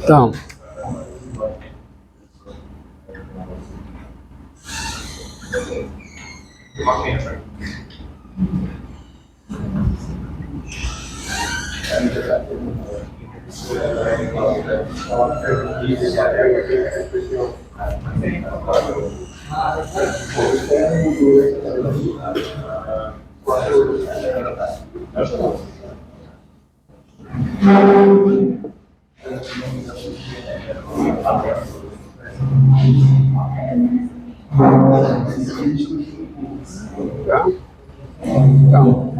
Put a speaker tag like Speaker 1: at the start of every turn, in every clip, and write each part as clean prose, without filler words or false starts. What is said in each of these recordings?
Speaker 1: Então, tá? Então,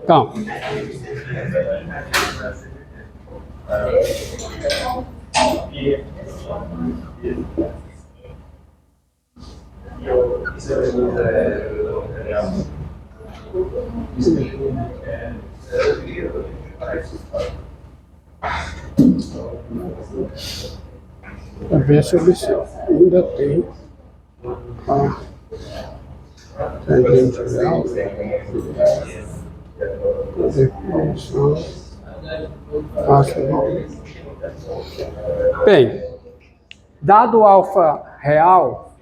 Speaker 1: então, para ver se ainda tem a tangencial, a definição. Bem, dado alfa real,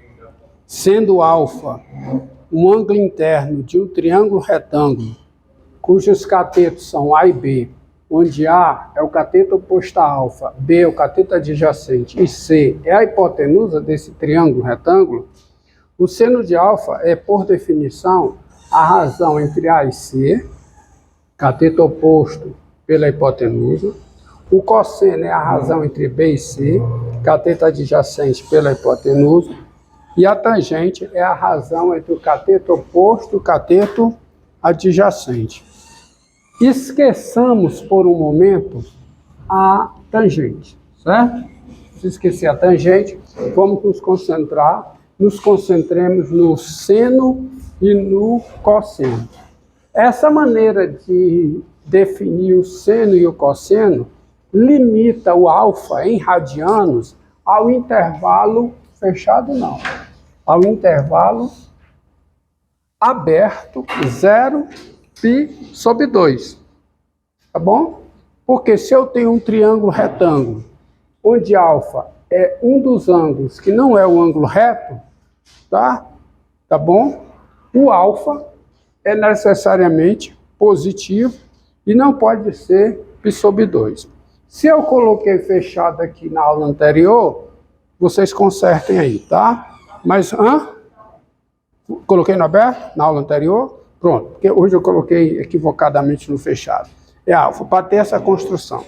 Speaker 1: sendo alfa um ângulo interno de um triângulo retângulo, cujos catetos são A e B, onde A é o cateto oposto a alfa, B é o cateto adjacente e C é a hipotenusa desse triângulo retângulo, o seno de alfa é, por definição, a razão entre A e C, cateto oposto pela hipotenusa. O cosseno é a razão entre B e C, cateto adjacente pela hipotenusa. E a tangente é a razão entre o cateto oposto e o cateto adjacente. Esqueçamos por um momento a tangente, certo? Se esquecer a tangente, vamos nos concentremos no seno e no cosseno. Essa maneira de definir o seno e o cosseno limita o alfa em radianos ao intervalo fechado, não, ao intervalo aberto, 0 π sobre 2, tá bom? Porque se eu tenho um triângulo retângulo, onde alfa é um dos ângulos que não é o ângulo reto, tá bom? O alfa é necessariamente positivo e não pode ser π sobre 2. Se eu coloquei fechado aqui na aula anterior, vocês consertem aí, tá? Mas, coloquei no aberto, na aula anterior? Pronto, porque hoje eu coloquei equivocadamente no fechado. É alfa, para ter essa construção.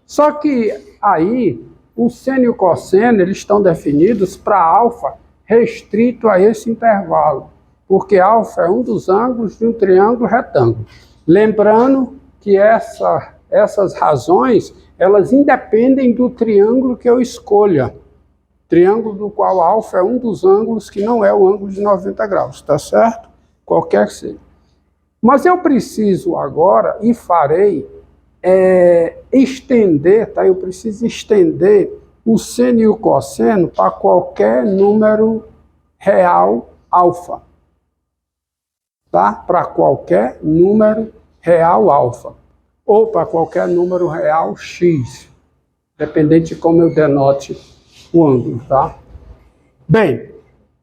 Speaker 1: Só que aí, o seno e o cosseno, eles estão definidos para alfa restrito a esse intervalo, porque alfa é um dos ângulos de um triângulo retângulo. Lembrando que essas razões, elas independem do triângulo que eu escolha. Triângulo do qual alfa é um dos ângulos que não é o ângulo de 90 graus, tá certo? Qualquer que seja. Mas eu preciso agora, e farei, estender, tá? Eu preciso estender o seno e o cosseno para qualquer número real alfa. Tá? Para qualquer número real alfa. Ou para qualquer número real x. Dependente de como eu denote o ângulo, tá? Bem,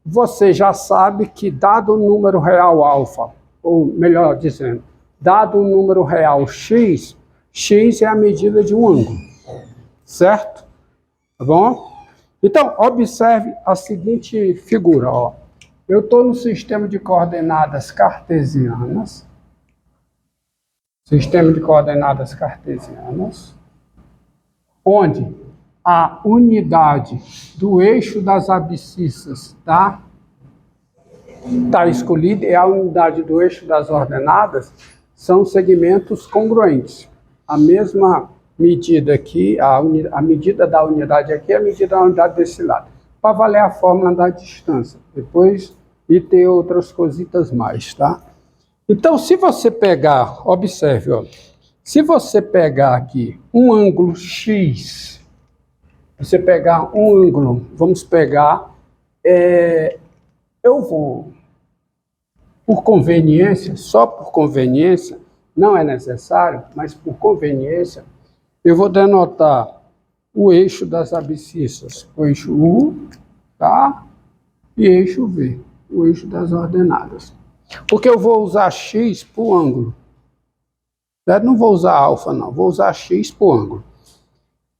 Speaker 1: você já sabe que dado o número real alfa, ou melhor dizendo, dado o número real x, x é a medida de um ângulo, certo? Tá bom? Então, observe a seguinte figura, ó. Eu estou no sistema de coordenadas cartesianas. Sistema de coordenadas cartesianas, onde a unidade do eixo das abscissas tá escolhida, e a unidade do eixo das ordenadas são segmentos congruentes. A mesma medida aqui, a medida da unidade aqui é a medida da unidade desse lado. Para valer a fórmula da distância. Depois, e ter outras cositas mais, tá? Então, se você pegar, observe, ó, se você pegar aqui um ângulo X, você pegar um ângulo, vamos pegar, eu vou, por conveniência, só por conveniência, não é necessário, mas por conveniência, eu vou denotar o eixo das abscissas, o eixo U, tá? E eixo V, o eixo das ordenadas. Porque eu vou usar x para o ângulo. Não vou usar alfa, não. Vou usar x para o ângulo.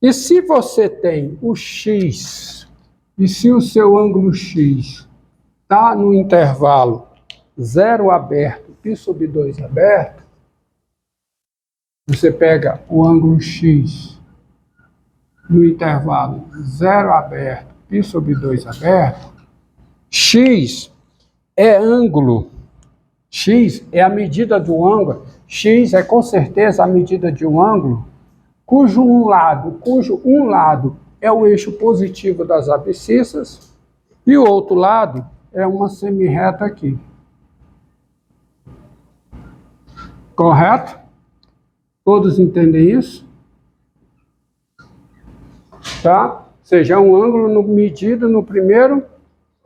Speaker 1: E se você tem o x, e se o seu ângulo x está no intervalo 0 aberto, π sobre 2 aberto, você pega o ângulo x no intervalo 0 aberto, π sobre 2 aberto, x é ângulo, x é a medida do ângulo, x é com certeza a medida de um ângulo cujo um lado é o eixo positivo das abscissas e o outro lado é uma semirreta aqui. Correto? Todos entendem isso? Tá? Ou seja, é um ângulo medido no primeiro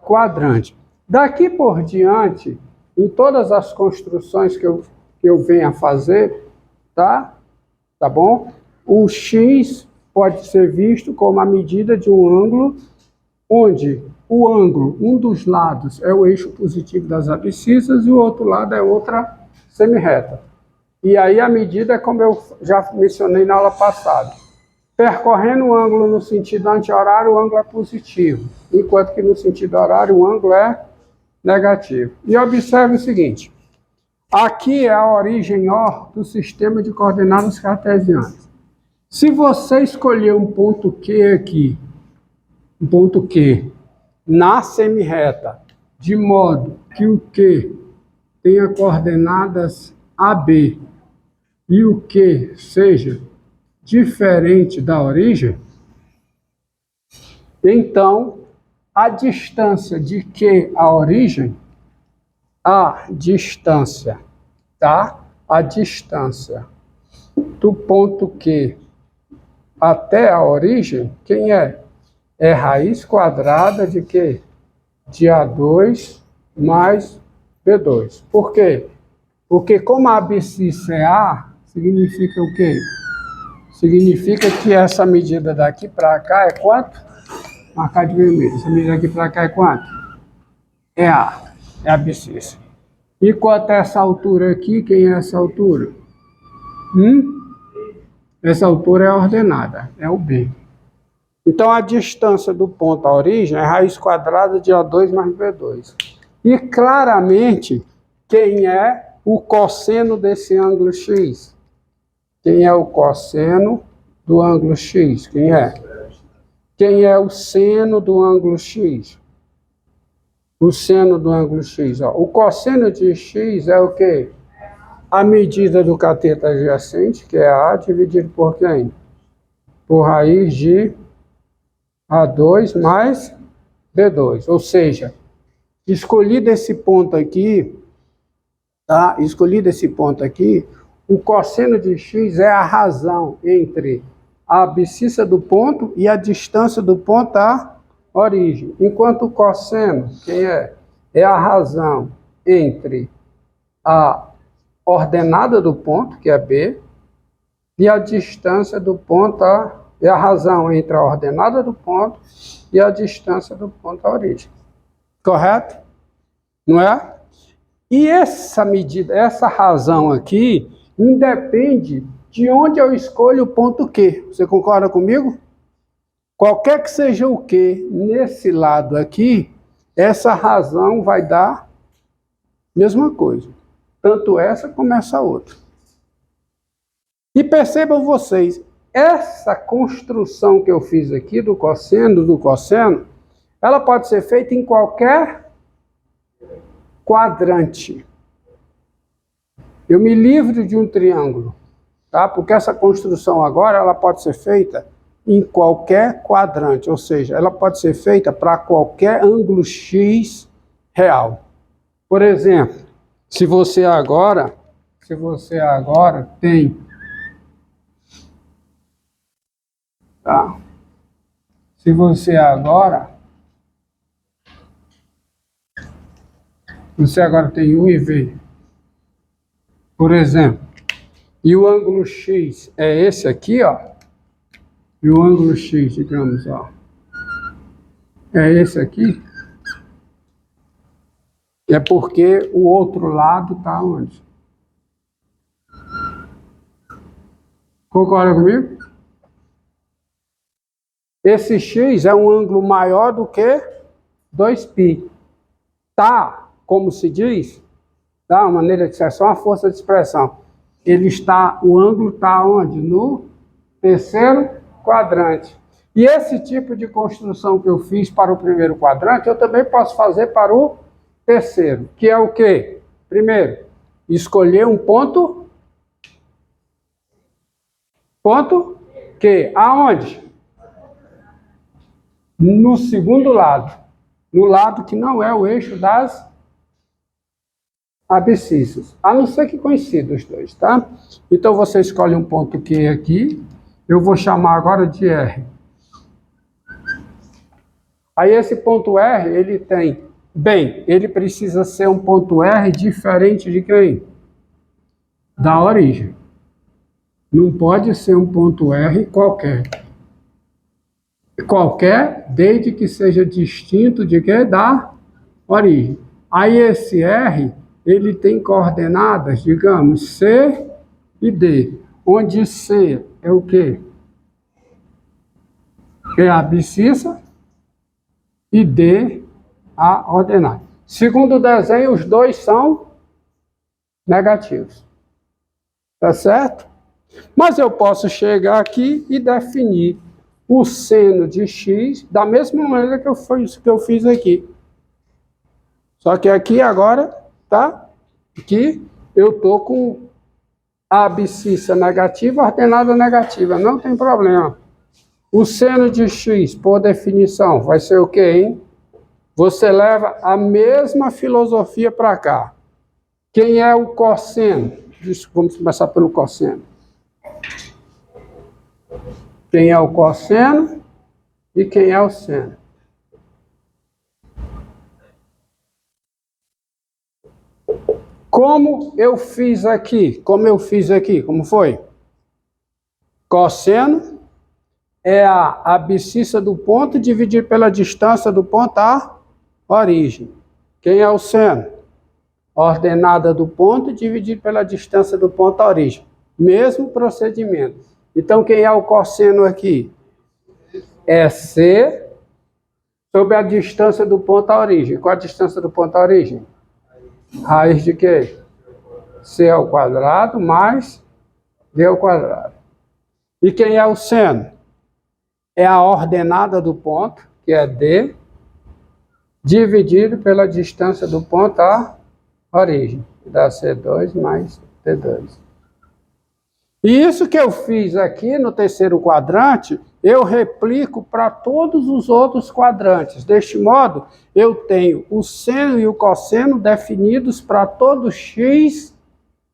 Speaker 1: quadrante. Daqui por diante, em todas as construções que eu venho a fazer, tá? Tá bom? O x pode ser visto como a medida de um ângulo, onde o ângulo, um dos lados é o eixo positivo das abscissas e o outro lado é outra semirreta. E aí a medida é como eu já mencionei na aula passada. Percorrendo o ângulo no sentido anti-horário, o ângulo é positivo, enquanto que no sentido horário o ângulo é negativo. E observe o seguinte, aqui é a origem O do sistema de coordenadas cartesianas. Se você escolher um ponto Q aqui, um ponto Q, na semirreta, de modo que o Q tenha coordenadas AB e o Q seja diferente da origem, então a distância de Q à origem, a distância, tá? A distância do ponto Q até a origem, quem é? É raiz quadrada de quê? De A2 mais B2. Por quê? Porque como a abscissa é A, significa o quê? Significa que essa medida daqui para cá é quanto? Marcar de vermelho. Essa medida daqui para cá é quanto? É A, é a abscissa. E quanto é essa altura aqui? Quem é essa altura? Essa altura é a ordenada, é o B. Então a distância do ponto à origem é raiz quadrada de A2 mais B2. E claramente, quem é o cosseno desse ângulo X? Quem é o cosseno do ângulo X? Quem é? Quem é o seno do ângulo X? O seno do ângulo X. Ó. O cosseno de X é o quê? A medida do cateto adjacente, que é A, dividido por quem? Por raiz de A2 mais B2. Ou seja, escolhido esse ponto aqui, tá? Escolhido esse ponto aqui, o cosseno de x é a razão entre a abscissa do ponto e a distância do ponto à origem. Enquanto o cosseno, quem é? É a razão entre a ordenada do ponto, que é B, e a distância do ponto é a razão entre a ordenada do ponto e a distância do ponto à origem. Correto? Não é? E essa medida, essa razão aqui, independe de onde eu escolho o ponto Q. Você concorda comigo? Qualquer que seja o Q nesse lado aqui, essa razão vai dar a mesma coisa. Tanto essa como essa outra. E percebam vocês, essa construção que eu fiz aqui do cosseno, ela pode ser feita em qualquer quadrante. Eu me livro de um triângulo, tá? Porque essa construção agora, ela pode ser feita em qualquer quadrante, ou seja, ela pode ser feita para qualquer ângulo X real. Por exemplo, se você agora tem, tá? Se você agora tem U e V, por exemplo, e o ângulo X é esse aqui, ó, e o ângulo X, digamos, ó, é esse aqui, é porque o outro lado está onde? Concorda comigo? Esse X é um ângulo maior do que 2π. Tá, como se diz, tá, uma maneira de expressão, uma força de expressão. O ângulo está onde? No terceiro quadrante. E esse tipo de construção que eu fiz para o primeiro quadrante, eu também posso fazer para o terceiro, que é o quê? Primeiro, escolher um ponto Q. Aonde? No segundo lado. No lado que não é o eixo das abscissas. A não ser que coincidam os dois, tá? Então você escolhe um ponto Q aqui. Eu vou chamar agora de R. Aí esse ponto R, ele tem... Bem, ele precisa ser um ponto R diferente de quem? Da origem. Não pode ser um ponto R qualquer. Qualquer, desde que seja distinto de quê? Da origem. Aí esse R, ele tem coordenadas, digamos, C e D. Onde C é o quê? É a abscissa e D a ordenada. Segundo o desenho, os dois são negativos. Tá certo? Mas eu posso chegar aqui e definir o seno de x da mesma maneira que eu fiz aqui. Só que aqui agora, tá? Aqui eu tô com a abscissa negativa, ordenada negativa. Não tem problema. O seno de x, por definição, vai ser o quê, hein? Você leva a mesma filosofia para cá. Quem é o cosseno? Vamos começar pelo cosseno. Quem é o cosseno e quem é o seno? Como eu fiz aqui? Como foi? Cosseno é a abscissa do ponto dividido pela distância do ponto à origem. Quem é o seno? Ordenada do ponto dividido pela distância do ponto à origem. Mesmo procedimento. Então, quem é o cosseno aqui? É C sobre a distância do ponto à origem. Qual a distância do ponto à origem? Raiz de quê? C ao quadrado mais D ao quadrado. E quem é o seno? É a ordenada do ponto, que é D, dividido pela distância do ponto à origem. Dá C2 mais D2. E isso que eu fiz aqui no terceiro quadrante, eu replico para todos os outros quadrantes. Deste modo, eu tenho o seno e o cosseno definidos para todo x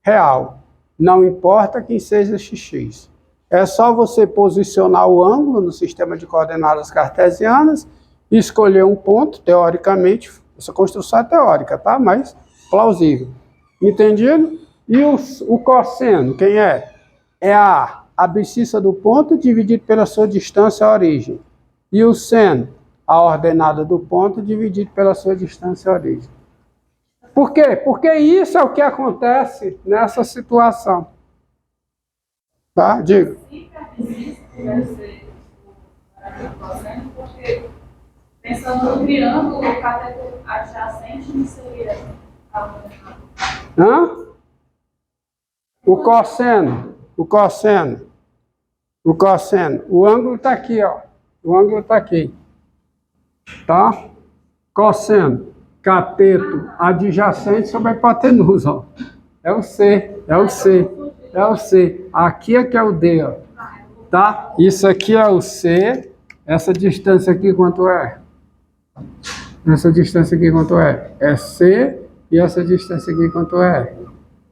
Speaker 1: real. Não importa quem seja este x. É só você posicionar o ângulo no sistema de coordenadas cartesianas e escolher um ponto, teoricamente, essa construção é teórica, tá? Mas plausível. Entendido? E o cosseno, quem é? É a abscissa do ponto dividido pela sua distância à origem. E o seno, a ordenada do ponto dividido pela sua distância à origem. Por quê? Porque isso é o que acontece nessa situação. Tá? Diga.
Speaker 2: Porque pensando no triângulo, o cateto adjacente não seria a ordenada.
Speaker 1: Hã? O cosseno. O ângulo está aqui, ó. O ângulo está aqui. Tá? Cosseno. Cateto adjacente sobre a hipotenusa, ó. É o C. Aqui é que é o D, ó. Tá? Isso aqui é o C. Essa distância aqui quanto é? Essa distância aqui quanto é? É C. E essa distância aqui quanto é?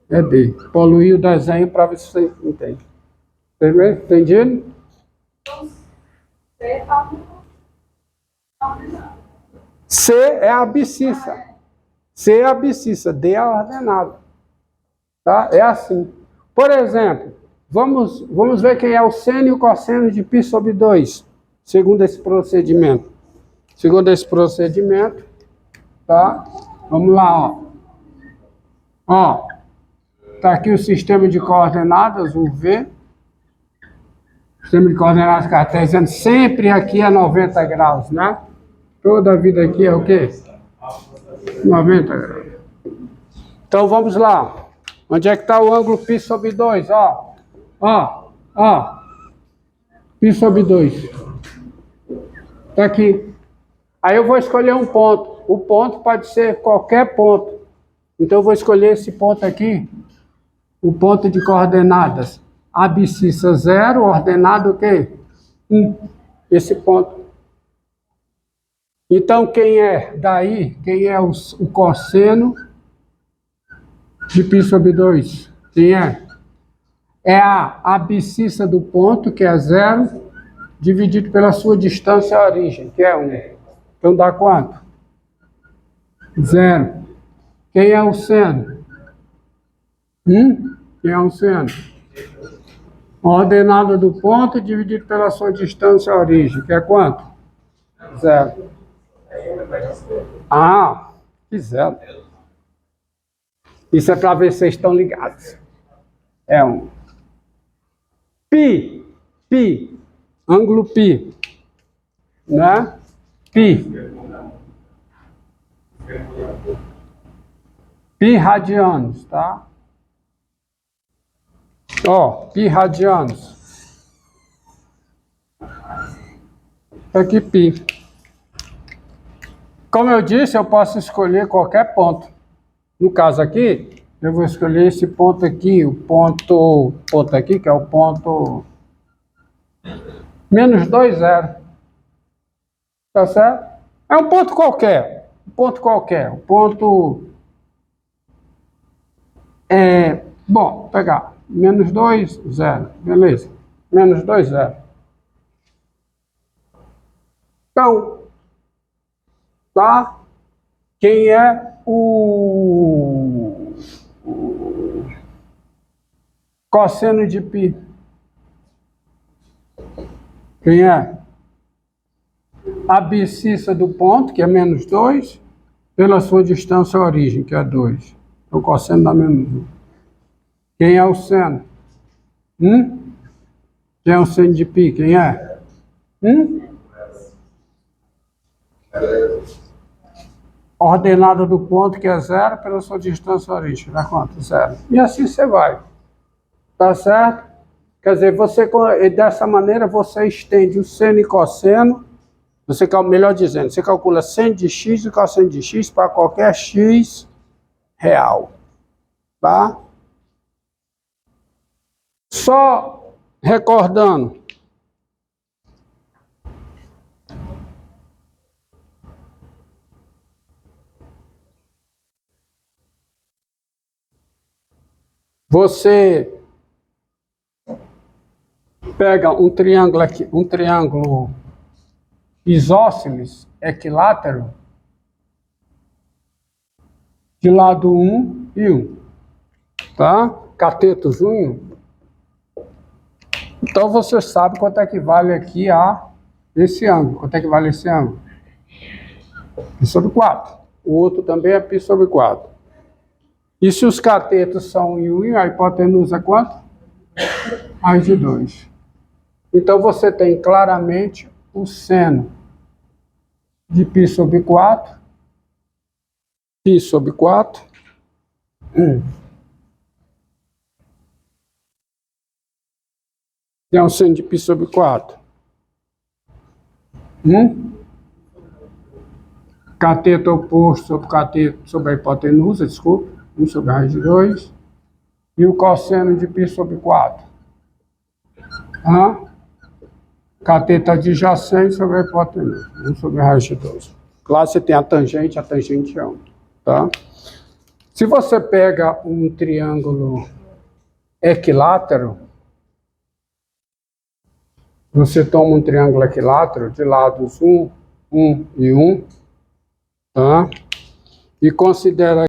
Speaker 1: É D. Poluir o desenho para ver se você entende. Entendido? C é a abscissa. C é a abscissa, D é a ordenada. Tá? É assim. Por exemplo, vamos ver quem é o seno e o cosseno de π sobre 2, segundo esse procedimento. Segundo esse procedimento, tá? Vamos lá, ó. Ó, tá aqui o sistema de coordenadas, o V. Sistema de coordenadas cartesianas, sempre aqui é 90 graus, né? Toda a vida aqui é o quê? 90 graus. Então vamos lá. Onde é que está o ângulo π sobre 2? Ó. Π sobre 2. Está aqui. Aí eu vou escolher um ponto. O ponto pode ser qualquer ponto. Então eu vou escolher esse ponto aqui. O ponto de coordenadas. Abscissa 0, ordenado o quê? 1. Esse ponto. Então quem é daí? Quem é o cosseno de π sobre 2? Quem é? É a abscissa do ponto, que é 0, dividido pela sua distância à origem, que é 1. Então dá quanto? 0. Quem é o seno? Quem é o seno? A ordenada do ponto dividido pela sua distância à origem, que é quanto? 0. Ah, que 0. Isso é para ver se vocês estão ligados. É 1. Π, ângulo π, né? Π radianos, tá? Ó, π radianos. Aqui π. Como eu disse, eu posso escolher qualquer ponto. No caso aqui, eu vou escolher esse ponto aqui, o ponto aqui, que é o ponto menos 2, 0. Tá certo? É um ponto qualquer. Um ponto qualquer. O ponto é... Bom, vou pegar menos 2, 0. Beleza. Menos 2, 0. Então, tá? Quem é o cosseno de π? Quem é? A abscissa do ponto, que é menos 2, pela sua distância à origem, que é 2. Então, o cosseno dá menos 1. Quem é o seno? Quem é o seno de π? Quem é? Ordenada do ponto, que é 0, pela sua distância à origem. Dá quanto? 0. E assim você vai. Tá certo? Quer dizer, você, dessa maneira, você estende o seno e cosseno. Você, melhor dizendo, você calcula seno de x e cosseno de x para qualquer x real. Tá? Só recordando. Você pega um triângulo aqui, um triângulo isósceles, equilátero, de lado 1 e 1, tá? Catetos 1 e 1. Então você sabe quanto é que vale aqui esse ângulo. Quanto é que vale esse ângulo? Π sobre 4. O outro também é π sobre 4. E se os catetos são 1 e 1, a hipotenusa é quanto? Mais de 2. Então você tem claramente o seno de π sobre 4. Π sobre 4. É um seno de π sobre 4. Cateto oposto sobre cateto sobre a hipotenusa, desculpa. 1 sobre a raiz de 2. E o cosseno de π sobre 4. Cateto adjacente sobre a hipotenusa. 1 sobre a raiz de 2. Claro, você tem a tangente é 1. Tá? Se você pega um triângulo equilátero, você toma um triângulo equilátero de lados 1, 1 e 1. Tá? E considera